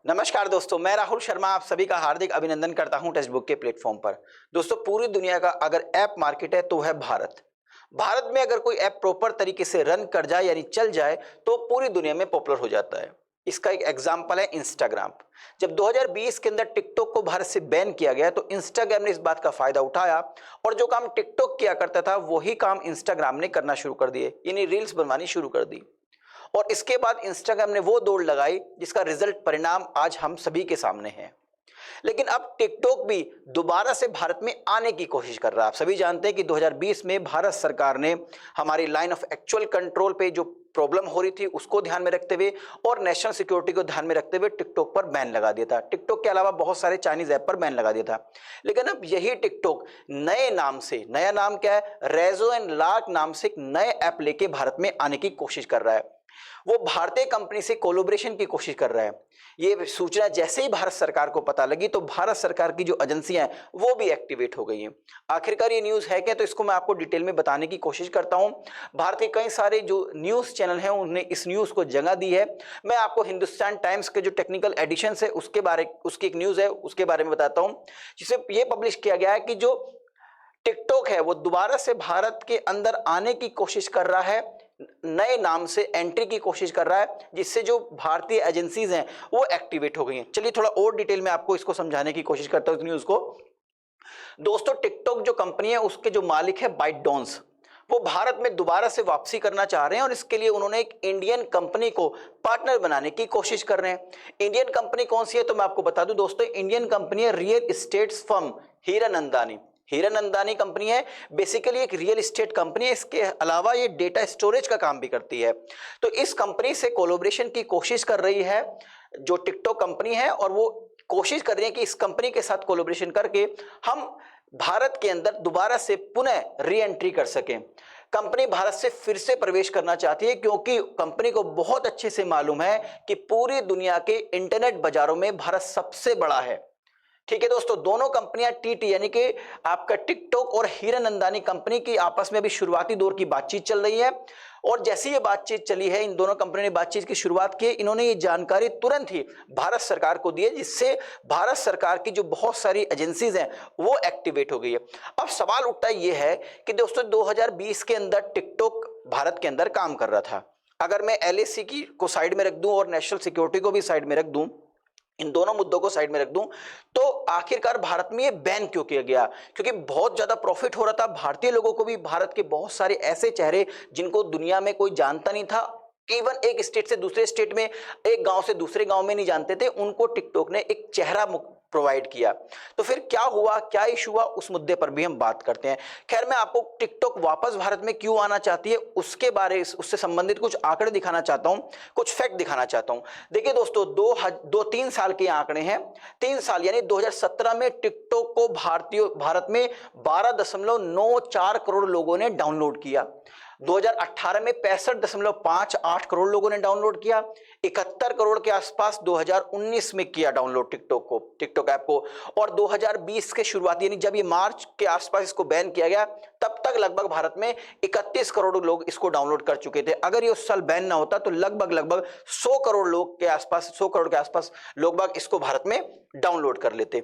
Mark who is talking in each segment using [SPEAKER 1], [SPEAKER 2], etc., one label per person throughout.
[SPEAKER 1] नमस्कार दोस्तों, मैं राहुल शर्मा आप सभी का हार्दिक अभिनंदन करता हूं टेक्स्ट बुक के प्लेटफॉर्म पर। दोस्तों, पूरी दुनिया का अगर ऐप मार्केट है तो है भारत। भारत में अगर कोई ऐप प्रॉपर तरीके से रन कर जाए यानी चल जाए तो पूरी दुनिया में पॉपुलर हो जाता है। इसका एक एग्जांपल है इंस्टाग्राम। जब 2020 के अंदर टिकटॉक को भारत से बैन किया गया तो इंस्टाग्राम ने इस बात का फायदा उठाया और जो काम टिकटॉक किया करता था वही काम इंस्टाग्राम ने करना शुरू कर दिए, यानी रील्स बनवानी शुरू कर दी। और इसके बाद इंस्टाग्राम ने वो दौड़ लगाई जिसका रिजल्ट परिणाम आज हम सभी के सामने है। लेकिन अब टिकटॉक भी दोबारा से भारत में आने की कोशिश कर रहा है। आप सभी जानते हैं कि 2020 में भारत सरकार ने हमारी लाइन ऑफ एक्चुअल कंट्रोल पे जो प्रॉब्लम हो रही थी उसको ध्यान में रखते हुए और नेशनल सिक्योरिटी को ध्यान में रखते हुए टिकटॉक पर बैन लगा दिया था। टिकटॉक के अलावा बहुत सारे चाइनीज ऐप पर बैन लगा दिया था। लेकिन अब यही टिकटॉक नए नाम से, नया नाम क्या है, रेजो एंड लार्क नाम से एक नए ऐप लेके भारत में आने की कोशिश कर रहा है। वो भारतीय कंपनी से कोलैबोरेशन की कोशिश कर रहा है। ये सूचना जैसे ही भारत सरकार को पता लगी तो भारत सरकार की जो एजेंसियां हैं वो भी एक्टिवेट हो गई हैं। आखिरकार ये न्यूज़ है क्या, तो इसको मैं आपको डिटेल में बताने की कोशिश करता हूं। भारत के कई सारे जो न्यूज़ चैनल हैं उन्होंने इस न्यूज़ को जगह दी है। मैं आपको हिंदुस्तान टाइम्स के जो टेक्निकल एडिशन है उसकी एक न्यूज़ है उसके बारे में बताता हूँ, जिसे ये पब्लिश किया गया है कि जो टिकटॉक है वो दोबारा से भारत के अंदर आने की कोशिश कर रहा है, नए नाम से एंट्री की कोशिश कर रहा है, जिससे जो भारतीय एजेंसीज हैं वो एक्टिवेट हो गई हैं। चलिए थोड़ा और डिटेल में आपको इसको समझाने की कोशिश करता हूं इस न्यूज़ को। दोस्तों, टिकटॉक जो कंपनी है उसके जो मालिक है बाइटडॉन्स, वो भारत में दोबारा से वापसी करना चाह रहे हैं और इसके लिए उन्होंने एक इंडियन कंपनी को पार्टनर बनाने की कोशिश कर रहे हैं। इंडियन कंपनी कौन सी है तो मैं आपको बता दूं दोस्तों, इंडियन कंपनी है real estate firm Hiranandani. Hiranandani company है, बेसिकली एक रियल एस्टेट कंपनी है। इसके अलावा ये डेटा स्टोरेज का काम भी करती है। तो इस कंपनी से कोलैबोरेशन की कोशिश कर रही है जो टिकटॉक कंपनी है, और वो कोशिश कर रही है कि इस कंपनी के साथ कोलैबोरेशन करके हम भारत के अंदर दोबारा से पुनः री एंट्री कर सकें। कंपनी भारत से फिर से प्रवेश करना चाहती है क्योंकि कंपनी को बहुत अच्छे से मालूम है कि पूरी दुनिया के इंटरनेट बाजारों में भारत सबसे बड़ा है। ठीक है दोस्तों, दोनों कंपनियां टीटी यानी कि आपका टिकटॉक और हीरानंदानी कंपनी की आपस में अभी शुरुआती दौर की बातचीत चल रही है। और जैसे ये बातचीत चली है, इन दोनों कंपनी ने बातचीत की शुरुआत की, इन्होंने ये जानकारी तुरंत ही भारत सरकार को दी है, जिससे भारत सरकार की जो बहुत सारी एजेंसीज हैं वो एक्टिवेट हो गई है। अब सवाल उठता ये है कि दोस्तों 2020 के अंदर टिकटॉक भारत के अंदर काम कर रहा था। अगर मैं एलएसी की को साइड में रख दूं और नेशनल सिक्योरिटी को भी साइड में रख दूं, इन दोनों मुद्दों को साइड में रख दूं, तो आखिरकार भारत में ये बैन क्यों किया गया? क्योंकि बहुत ज्यादा प्रॉफिट हो रहा था भारतीय लोगों को भी। भारत के बहुत सारे ऐसे चेहरे जिनको दुनिया में कोई जानता नहीं था, इवन एक स्टेट से दूसरे स्टेट में, एक गांव से दूसरे गांव में नहीं जानते थे, उनको टिकटॉक ने एक चेहरा प्रोवाइड किया। तो फिर क्या हुआ, क्या इशू हुआ, उस मुद्दे पर भी हम बात करते हैं। खैर, मैं आपको टिकटॉक वापस भारत में क्यों आना चाहती है उससे संबंधित कुछ आंकड़े दिखाना चाहता हूं, कुछ फैक्ट दिखाना चाहता हूं। देखिए दोस्तों, 3 साल के आंकड़े हैं। 3 साल यानी 2017 में टिकटॉक को भारत में 12.94 करोड़ लोगों ने डाउनलोड किया। 2018 में 65.58 करोड़ लोगों ने डाउनलोड किया। 71 करोड़ के आसपास 2019 में किया डाउनलोड टिकटॉक ऐप को। और 2020 के शुरुआत यानी जब ये मार्च के आसपास इसको बैन किया गया, तब तक लगभग भारत में 31 करोड़ लोग इसको डाउनलोड कर चुके थे। अगर ये उस साल बैन ना होता तो लगभग 100 करोड़ लोग के आसपास 100 करोड़ के आसपास लोग इसको भारत में डाउनलोड कर लेते।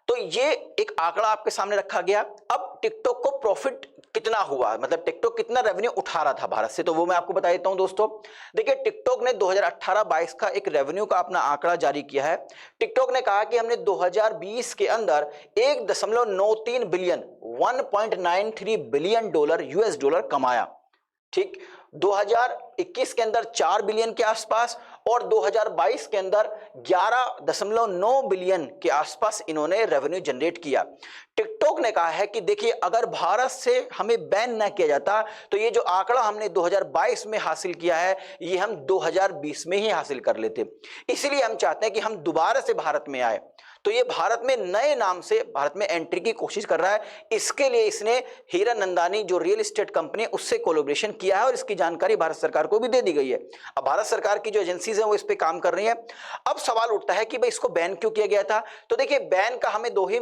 [SPEAKER 1] तो ये एक आंकड़ा आपके सामने रखा गया। अब टिकटॉक को प्रॉफिट कितना हुआ, मतलब टिकटॉक कितना रेवेन्यू उठा रहा था भारत से, तो वो मैं आपको बता देता हूं दोस्तों। देखिए, टिकटॉक ने 2018-22 का एक रेवेन्यू का अपना आंकड़ा जारी किया है। टिकटॉक ने कहा कि हमने 2020 के अंदर 1.93 billion 1.93 billion dollar US dollar कमाया। ठीक, 2021 के अंदर 4 बिलियन के आसपास और 2022 के अंदर 11.9 बिलियन के आसपास इन्होंने रेवेन्यू जनरेट किया। टिकटॉक ने कहा है कि देखिए, अगर भारत से हमें बैन ना किया जाता तो ये जो आंकड़ा हमने 2022 में हासिल किया है ये हम 2020 में ही हासिल कर लेते। इसलिए हम चाहते हैं कि हम दोबारा से भारत में आए। तो ये भारत में नए नाम से भारत में एंट्री की कोशिश कर रहा है। इसके लिए इसने हीरानंदानी जो रियल एस्टेट कंपनी है उससे कोलैबोरेशन किया है और इसकी जानकारी भारत सरकार को भी दे दी गई है। अब भारत सरकार की जो एजेंसीज हैं वो इस पे काम कर रही हैं। अब सवाल उठता है कि भाई इसको बैन क्यों किया गया था? तो देखिए, बैन का हमें दो ही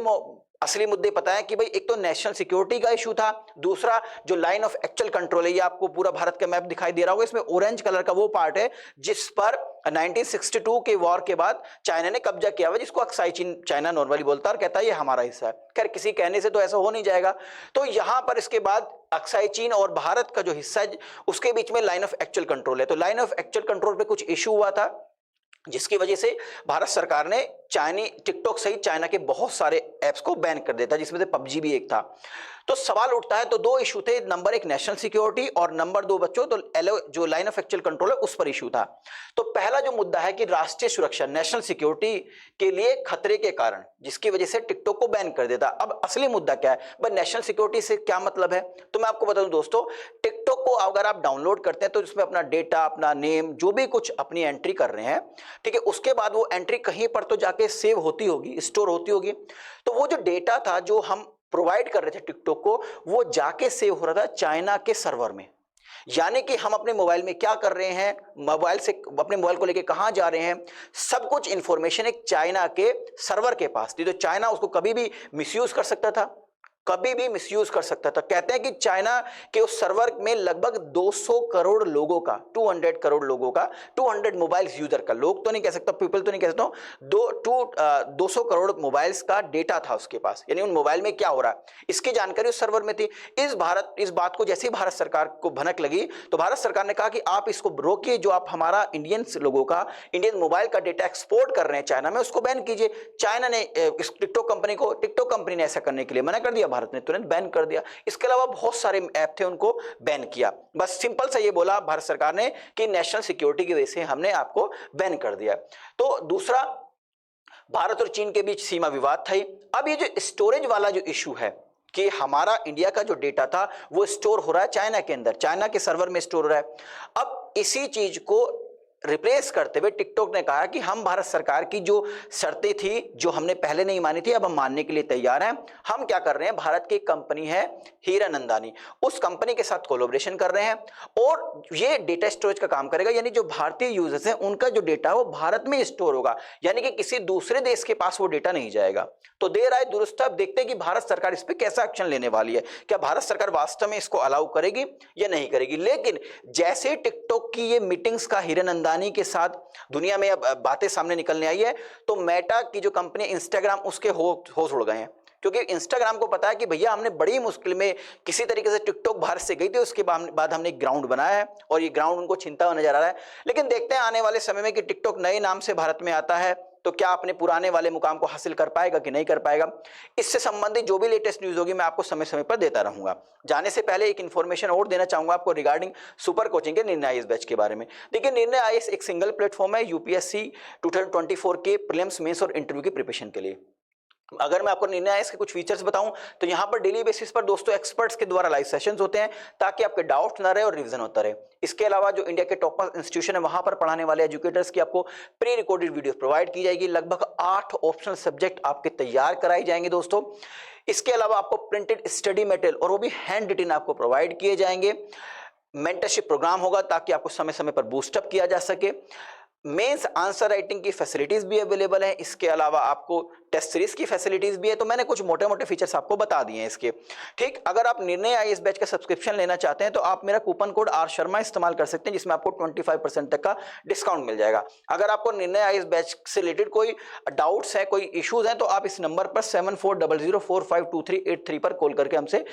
[SPEAKER 1] असली मुद्दे पता है कि भाई एक तो नेशनल सिक्योरिटी का इशू था, दूसरा जो लाइन ऑफ एक्चुअल कंट्रोल है, ये आपको पूरा भारत का मैप दिखाई दे रहा होगा, इसमें ऑरेंज कलर का वो पार्ट है जिस पर 1962 के वॉर के बाद चाइना ने कब्जा किया हुआ, जिसको अक्साई चीन चाइना नॉर्मली बोलता है और कहता है ये हमारा हिस्सा है। खैर किसी कहने से तो ऐसा हो नहीं जाएगा। तो यहां पर इसके बाद अक्साई चीन और भारत का जो हिस्सा है उसके बीच में लाइन ऑफ एक्चुअल कंट्रोल है। तो लाइन ऑफ एक्चुअल कंट्रोल पे कुछ इशू हुआ था, जिसकी वजह से भारत सरकार ने टिकटॉक सहित चाइना के बहुत सारे ऐप्स को बैन कर देता, जिसमें से पबजी भी एक था। तो सवाल उठता है, तो दो इशू थे, नंबर एक नेशनल सिक्योरिटी और नंबर दो बच्चों तो जो लाइन ऑफ एक्चुअल कंट्रोल है उस पर इशू था। तो पहला जो मुद्दा है कि राष्ट्रीय सुरक्षा, नेशनल सिक्योरिटी के लिए खतरे के कारण, जिसकी वजह से टिकटॉक को बैन कर देता। अब असली मुद्दा क्या है भाई, नेशनल सिक्योरिटी से क्या मतलब है, तो मैं आपको बता दूं दोस्तों, टिकटॉक को अगर आप डाउनलोड करते हैं तो इसमें अपना डेटा, अपना नेम, जो भी कुछ अपनी एंट्री कर रहे हैं, ठीक है, उसके बाद वो एंट्री कहीं पर तो जाके सेव होती होगी, स्टोर होती होगी। तो वो जो डेटा था जो हम प्रोवाइड कर रहे थे टिकटॉक को, वो जाके सेव हो रहा था चाइना के सर्वर में। यानी कि हम अपने मोबाइल में क्या कर रहे हैं, मोबाइल से अपने मोबाइल को लेके कहां जा रहे हैं, सब कुछ इंफॉर्मेशन एक चाइना के सर्वर के पास थी। तो चाइना उसको कभी भी मिसयूज कर सकता था, कभी भी मिसयूज कर सकता था। कहते हैं कि चाइना के उस सर्वर में लगभग 200 करोड़ लोगों का, 200 करोड़ लोगों का, 200 मोबाइल्स यूजर का, लोग तो नहीं कह सकता, पीपल तो नहीं कह सकता हूं, 200 करोड़ मोबाइल्स का डेटा था उसके पास। यानी उन मोबाइल में क्या हो रहा है इसकी जानकारी उस सर्वर में थी। इस बात को जैसे ही भारत सरकार को भनक लगी तो भारत सरकार ने कहा कि आप इसको रोकिए, जो आप हमारा इंडियन लोगों का, इंडियन मोबाइल का डेटा एक्सपोर्ट कर रहे हैं चाइना में, उसको बैन कीजिए। चाइना ने इस टिकटॉक कंपनी ने ऐसा करने के लिए मना कर दिया, भारत ने तुरंत बैन कर दिया। इसके अलावा बहुत सारे ऐप थे, उनको बैन किया। बस सिंपल सा ये बोला भारत सरकार ने कि नेशनल सिक्योरिटी की वजह से हमने आपको बैन कर दिया। तो दूसरा, भारत और चीन के बीच सीमा विवाद था। अब ये जो स्टोरेज वाला जो इशू है कि हमारा इंडिया का जो डेटा था वो स्टोर हो रहा है चाइना के अंदर, चाइना के सर्वर में स्टोर हो रहा है। अब इसी चीज को रिप्लेस करते हुए टिकटॉक ने कहा कि हम भारत सरकार की जो शर्तें थी, जो हमने पहले नहीं मानी थी, अब हम मानने के लिए तैयार हैं। हम क्या कर रहे हैं, भारत की कंपनी है हीरानंदानी, उस कंपनी के साथ कोलैबोरेशन कर रहे हैं और ये डेटा स्टोरेज का काम करेगा। यानी जो भारतीय यूजर्स हैं उनका जो डेटा वो भारत में स्टोर होगा, यानी कि किसी दूसरे देश के पास वो डेटा नहीं जाएगा। तो देर आए दुरुस्त, अब देखते हैं कि भारत सरकार इस पर कैसा एक्शन लेने वाली है। क्या भारत सरकार वास्तव में इसको अलाउ करेगी या नहीं करेगी। लेकिन जैसे टिकटॉक की ये मीटिंग्स का हीरानंदानी के साथ दुनिया में अब बातें सामने निकलने आई है, तो मेटा की जो कंपनी इंस्टाग्राम, उसके होश उड़ गए हैं। क्योंकि इंस्टाग्राम को पता है कि भैया हमने बड़ी मुश्किल में किसी तरीके से टिकटॉक भारत से गई थी, उसके बाद हमने एक ग्राउंड बनाया है और ये ग्राउंड उनको छिनता हुआ नजर आ रहा है। लेकिन देखते हैं आने वाले समय में कि टिकटॉक नए नाम से भारत में आता है तो क्या अपने पुराने वाले मुकाम को हासिल कर पाएगा कि नहीं कर पाएगा। इससे संबंधित जो भी लेटेस्ट न्यूज होगी मैं आपको समय समय पर देता रहूंगा। जाने से पहले एक इन्फॉर्मेशन और देना चाहूंगा आपको रिगार्डिंग सुपर कोचिंग के निर्णय आईएएस बैच के बारे में। देखिए, निर्णय आईएएस एक सिंगल प्लेटफॉर्म है यूपीएससी 2024 के प्रीलिम्स, मेंस और इंटरव्यू की प्रिपरेशन के लिए। अगर मैं आपको निर्णय आईएएस के कुछ फीचर्स बताऊं तो यहां पर डेली बेसिस पर दोस्तों एक्सपर्ट्स के द्वारा लाइव सेशंस होते हैं ताकि आपके डाउट ना रहे और रिवीजन होता रहे। इसके अलावा जो इंडिया के टॉप इंस्टीट्यूशन है वहां पर पढ़ाने वाले एजुकेटर्स की आपको प्री रिकॉर्डेड वीडियो प्रोवाइड की जाएगी। लगभग 8 ऑप्शनल सब्जेक्ट आपके तैयार कराए जाएंगे दोस्तों। इसके अलावा आपको प्रिंटेड स्टडी मटेरियल और वो भी हैंड रिटन आपको प्रोवाइड किए जाएंगे। मेंटरशिप प्रोग्राम होगा ताकि आपको समय समय पर बूस्टअप किया जा सके। मेंस आंसर राइटिंग की फैसिलिटीज भी अवेलेबल है। इसके अलावा आपको टेस्ट सीरीज की फैसिलिटीज भी है। तो मैंने कुछ मोटे मोटे फीचर्स आपको बता दिए हैं इसके, ठीक। अगर आप निर्णय आईएएस बैच का सब्सक्रिप्शन लेना चाहते हैं तो आप मेरा कूपन कोड आर शर्मा इस्तेमाल कर सकते हैं, जिसमें आपको 25% तक का डिस्काउंट मिल जाएगा। अगर आपको निर्णय आईएएस बैच से रिलेटेड कोई डाउट्स है, कोई इश्यूज हैं, तो आप इस नंबर पर 7400452383 पर कॉल करके हमसे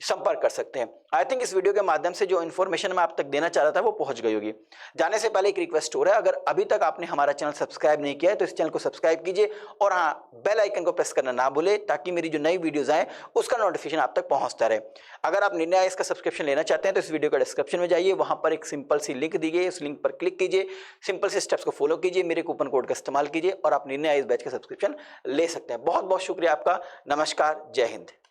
[SPEAKER 1] संपर्क कर सकते हैं। आई थिंक इस वीडियो के माध्यम से जो इन्फॉर्मेशन मैं आप तक देना चाह रहा था वो पहुंच गई होगी। जाने से पहले एक रिक्वेस्ट हो रहा है, अगर अभी तक आपने हमारा चैनल सब्सक्राइब नहीं किया है तो इस चैनल को सब्सक्राइब कीजिए और हाँ, बेल आइकन को प्रेस करना ना भूले ताकि मेरी जो नई वीडियोस आए उसका नोटिफिकेशन आप तक पहुंचता रहे। अगर आप निर्णय आईएएस का सब्सक्रिप्शन लेना चाहते हैं तो इस वीडियो का डिस्क्रिप्शन में जाइए, वहां पर एक सिंपल सी लिंक दी गई है, उस लिंक पर क्लिक कीजिए, सिंपल से स्टेप्स को फॉलो कीजिए, मेरे कूपन कोड का इस्तेमाल कीजिए और आप निर्णय आईएएस बैच का सब्सक्रिप्शन ले सकते हैं। बहुत बहुत शुक्रिया आपका। नमस्कार, जय हिंद।